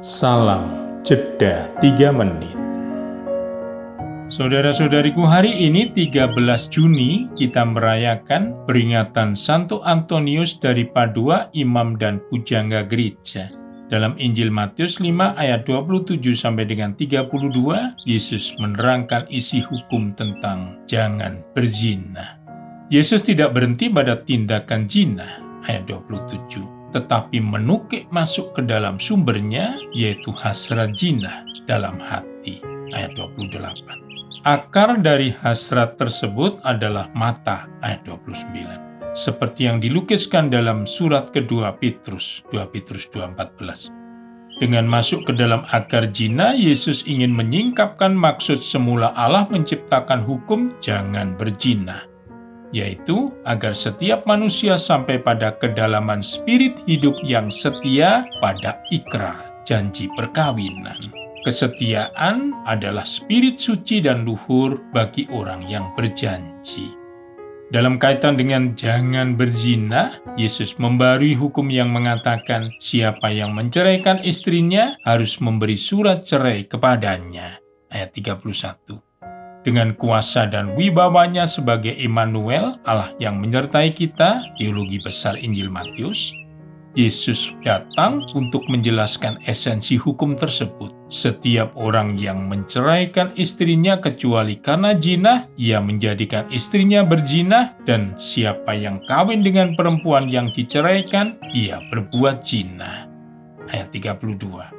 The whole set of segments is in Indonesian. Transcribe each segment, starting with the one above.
Salam Jeda 3 menit. Saudara-saudariku, hari ini 13 Juni kita merayakan peringatan Santo Antonius dari Padua, imam dan pujangga gereja. Dalam Injil Matius 5 ayat 27 sampai dengan 32, Yesus menerangkan isi hukum tentang jangan berzina. Yesus tidak berhenti pada tindakan zina, ayat 27. Tetapi menukik masuk ke dalam sumbernya, yaitu hasrat zina dalam hati. Ayat 28. Akar dari hasrat tersebut adalah mata. Ayat 29. Seperti yang dilukiskan dalam surat kedua Petrus, 2 Petrus 2:14. Dengan masuk ke dalam akar zina, Yesus ingin menyingkapkan maksud semula Allah menciptakan hukum jangan berzina, yaitu agar setiap manusia sampai pada kedalaman spirit hidup yang setia pada ikrar janji perkawinan. Kesetiaan adalah spirit suci dan luhur bagi orang yang berjanji. Dalam kaitan dengan jangan berzina, Yesus membarui hukum yang mengatakan siapa yang menceraikan istrinya harus memberi surat cerai kepadanya. Ayat 31. Dengan kuasa dan wibawanya sebagai Immanuel, Allah yang menyertai kita, teologi besar Injil Matius, Yesus datang untuk menjelaskan esensi hukum tersebut. Setiap orang yang menceraikan istrinya kecuali karena zina, ia menjadikan istrinya berzina, dan siapa yang kawin dengan perempuan yang diceraikan, ia berbuat zina. Ayat 32.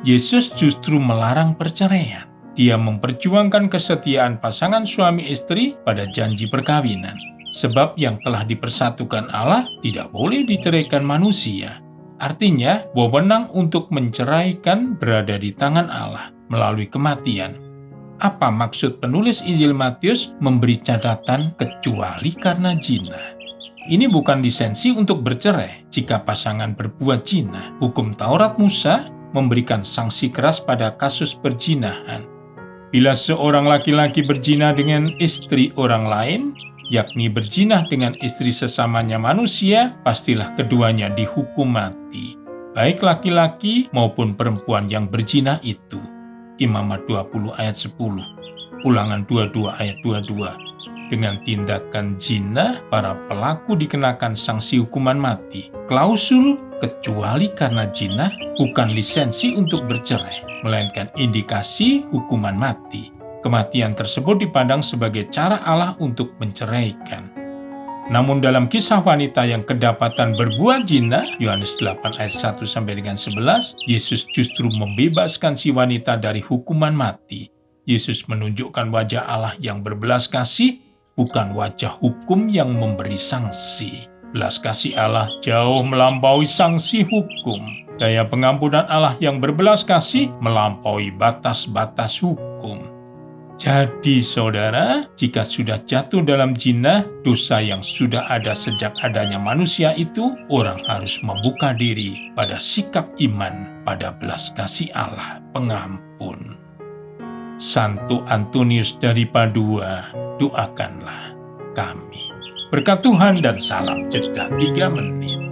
Yesus justru melarang perceraian. Dia memperjuangkan kesetiaan pasangan suami istri pada janji perkawinan. Sebab yang telah dipersatukan Allah tidak boleh diceraikan manusia. Artinya, wewenang untuk menceraikan berada di tangan Allah melalui kematian. Apa maksud penulis Injil Matius memberi catatan kecuali karena zina? Ini bukan lisensi untuk bercerai jika pasangan berbuat zina. Hukum Taurat Musa memberikan sanksi keras pada kasus perzinahan. Bila seorang laki-laki berzina dengan istri orang lain, yakni berzina dengan istri sesamanya manusia, pastilah keduanya dihukum mati, baik laki-laki maupun perempuan yang berzina itu. Imamat 20 ayat 10, Ulangan 22 ayat 22. Dengan tindakan zina, para pelaku dikenakan sanksi hukuman mati. Klausul kecuali karena zina bukan lisensi untuk bercerai, melainkan indikasi hukuman mati. Kematian tersebut dipandang sebagai cara Allah untuk menceraikan. Namun dalam kisah wanita yang kedapatan berbuat zina, Yohanes 8 ayat 1 sampai dengan 11, Yesus justru membebaskan si wanita dari hukuman mati. Yesus menunjukkan wajah Allah yang berbelas kasih, bukan wajah hukum yang memberi sanksi. Belas kasih Allah jauh melampaui sanksi hukum. Daya pengampunan Allah yang berbelas kasih melampaui batas-batas hukum. Jadi saudara, jika sudah jatuh dalam zina, dosa yang sudah ada sejak adanya manusia itu, orang harus membuka diri pada sikap iman pada belas kasih Allah pengampun. Santo Antonius dari Padua, doakanlah kami. Berkat Tuhan dan salam jeda 3 menit.